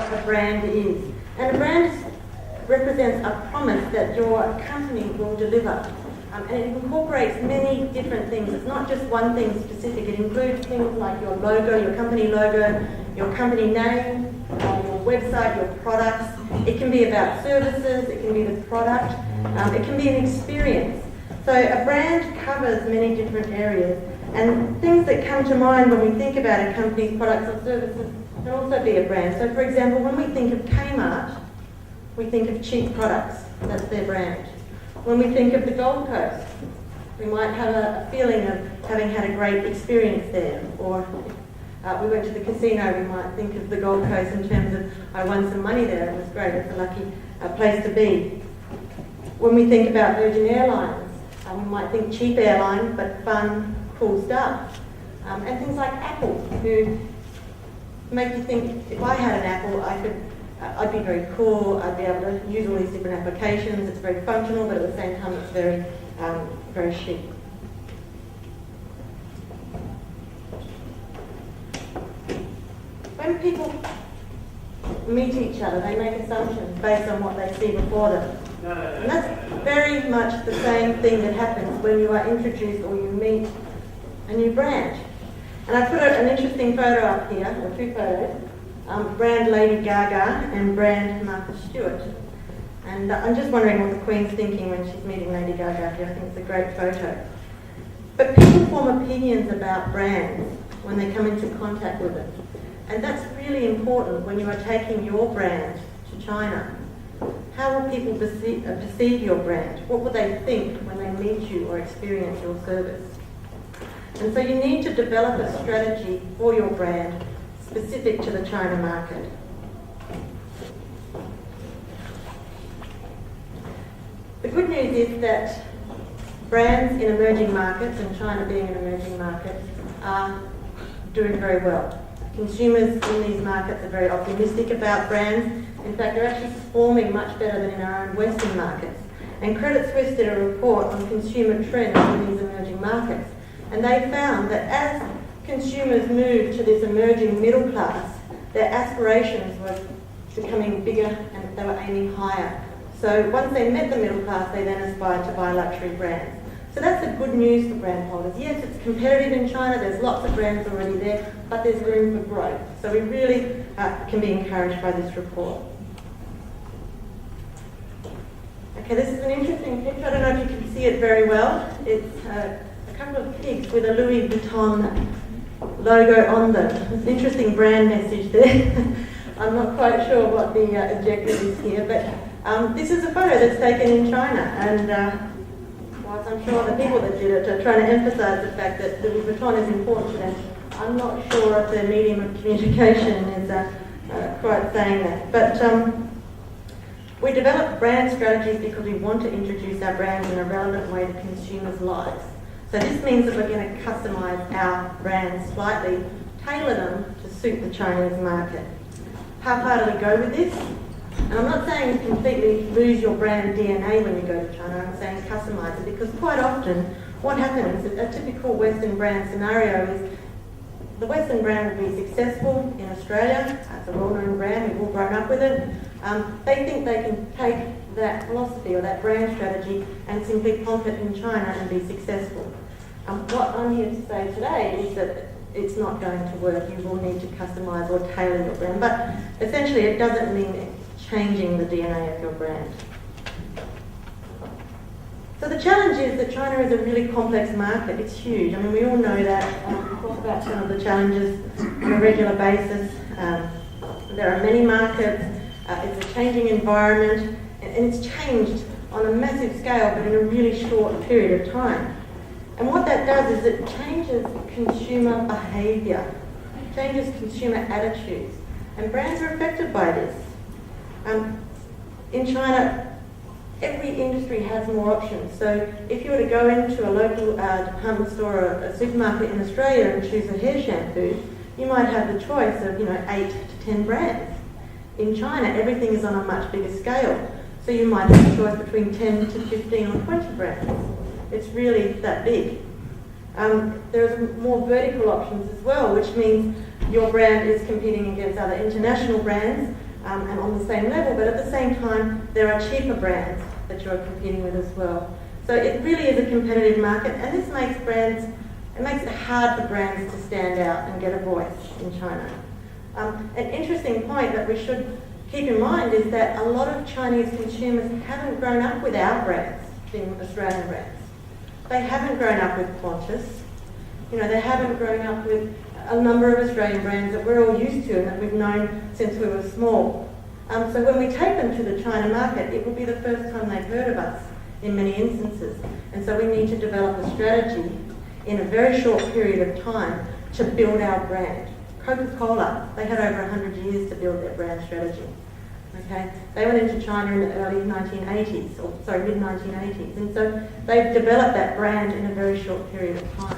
what a brand is. And a brand represents a promise that your company will deliver. And it incorporates many different things. It's not just one thing specific. It includes things like your logo, your company name, your website, your products. It can be about services, it can be the product, it can be an experience. So a brand covers many different areas, and things that come to mind when we think about a company's products or services can also be a brand. So for example, when we think of Kmart, we think of cheap products. That's their brand. When we think of the Gold Coast, we might have a feeling of having had a great experience there. Or if we went to the casino, we might think of the Gold Coast in terms of, I won some money there, it was great, it's a lucky place to be. When we think about Virgin Airlines, we might think cheap airline, but fun, cool stuff. And things like Apple, who make you think, if I had an Apple, I'd be very cool, I'd be able to use all these different applications, it's very functional, but at the same time it's very, very chic. When people meet each other, they make assumptions based on what they see before them. And that's very much the same thing that happens when you are introduced or you meet a new brand. And I put an interesting photo up here, or two photos. Brand Lady Gaga and brand Martha Stewart. And I'm just wondering what the Queen's thinking when she's meeting Lady Gaga here. I think it's a great photo. But people form opinions about brands when they come into contact with it. And that's really important when you are taking your brand to China. How will people perceive your brand? What will they think when they meet you or experience your service? And so you need to develop a strategy for your brand specific to the China market. The good news is that brands in emerging markets, and China being an emerging market, are doing very well. Consumers in these markets are very optimistic about brands. In fact, they're actually performing much better than in our own Western markets. And Credit Suisse did a report on consumer trends in these emerging markets. And they found that as consumers moved to this emerging middle class, their aspirations were becoming bigger and they were aiming higher. So once they met the middle class, they then aspired to buy luxury brands. So that's the good news for brand holders. Yes, it's competitive in China, there's lots of brands already there, but there's room for growth. So we really can be encouraged by this report. Okay, this is an interesting picture. I don't know if you can see it very well. It's a couple of pigs with a Louis Vuitton logo on them. It's an interesting brand message there. I'm not quite sure what the objective is here, but this is a photo that's taken in China, and whilst I'm sure the people that did it are trying to emphasise the fact that Louis Vuitton is important to them, I'm not sure if their medium of communication is quite saying that. But we develop brand strategies because we want to introduce our brands in a relevant way to consumers' lives. So this means that we're going to customise our brands slightly, tailor them to suit the Chinese market. How far do we go with this? And I'm not saying completely lose your brand DNA when you go to China, I'm saying customise it, because quite often what happens, a typical Western brand scenario is the Western brand will be successful in Australia, it's a well-known brand, we've all grown up with it. They think they can take that philosophy or that brand strategy and simply plonk it in China and be successful. What I'm here to say today is that it's not going to work. You will need to customise or tailor your brand. But essentially it doesn't mean changing the DNA of your brand. So the challenge is that China is a really complex market. It's huge. I mean, we all know that. We talk about some of the challenges on a regular basis. There are many markets. It's a changing environment. And it's changed on a massive scale, but in a really short period of time. And what that does is it changes consumer behaviour, changes consumer attitudes. And brands are affected by this. In China, every industry has more options. So if you were to go into a local department store or a supermarket in Australia and choose a hair shampoo, you might have the choice of 8 to 10 brands. In China, everything is on a much bigger scale. So you might have a choice between 10 to 15 or 20 brands. It's really that big. There's more vertical options as well, which means your brand is competing against other international brands, and on the same level, but at the same time, there are cheaper brands that you're competing with as well. So it really is a competitive market, and this makes it hard for brands to stand out and get a voice in China. An interesting point that we should keep in mind is that a lot of Chinese consumers haven't grown up with our brands, being Australian brands. They haven't grown up with Qantas. They haven't grown up with a number of Australian brands that we're all used to and that we've known since we were small. So when we take them to the China market, it will be the first time they've heard of us in many instances. And so we need to develop a strategy in a very short period of time to build our brand. Coca-Cola, they had over 100 years to build their brand strategy. Okay, they went into China in the early 1980s, mid-1980s, and so they've developed that brand in a very short period of time.